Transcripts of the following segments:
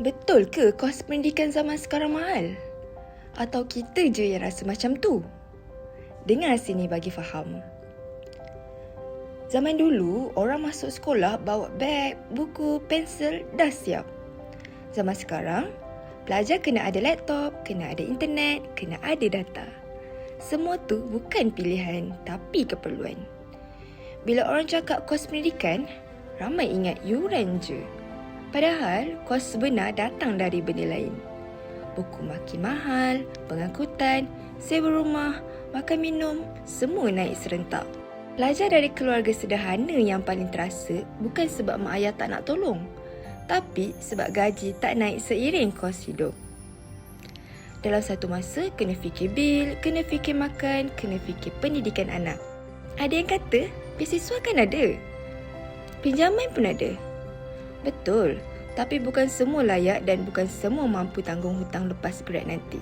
Betul ke kos pendidikan zaman sekarang mahal? Atau kita je yang rasa macam tu? Dengar sini bagi faham. Zaman dulu, orang masuk sekolah bawa beg, buku, pensel, dah siap. Zaman sekarang, pelajar kena ada laptop, kena ada internet, kena ada data. Semua tu bukan pilihan, tapi keperluan. Bila orang cakap kos pendidikan, ramai ingat yuran je. Padahal, kos sebenar datang dari benda lain. Buku makin mahal, pengangkutan, sewa rumah, makan minum, semua naik serentak. Pelajar dari keluarga sederhana yang paling terasa bukan sebab mak ayah tak nak tolong, tapi sebab gaji tak naik seiring kos hidup. Dalam satu masa, kena fikir bil, kena fikir makan, kena fikir pendidikan anak. Ada yang kata, beasiswa kan ada. Pinjaman pun ada. Betul, tapi bukan semua layak dan bukan semua mampu tanggung hutang lepas berat nanti.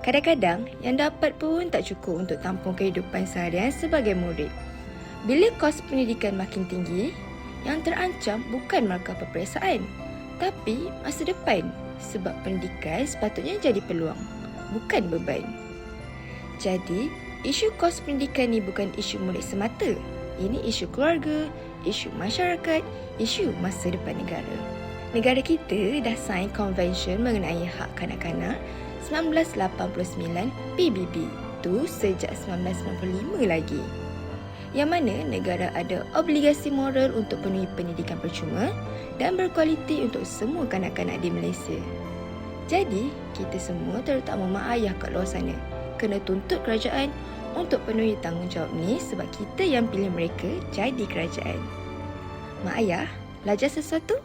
Kadang-kadang, yang dapat pun tak cukup untuk tampung kehidupan seharian sebagai murid. Bila kos pendidikan makin tinggi, yang terancam bukan markah peperiksaan, tapi masa depan, sebab pendidikan sepatutnya jadi peluang, bukan beban. Jadi, isu kos pendidikan ni bukan isu murid semata. Ini isu keluarga, isu masyarakat, isu masa depan negara. Negara kita dah sign Convention mengenai hak kanak-kanak 1989 PBB tu sejak 1995 lagi. Yang mana negara ada obligasi moral untuk penuhi pendidikan percuma dan berkualiti untuk semua kanak-kanak di Malaysia. Jadi, kita semua terutama mak ayah kat luar sana kena tuntut kerajaan untuk penuhi tanggungjawab ni sebab kita yang pilih mereka jadi kerajaan. Mak ayah, belajar sesuatu?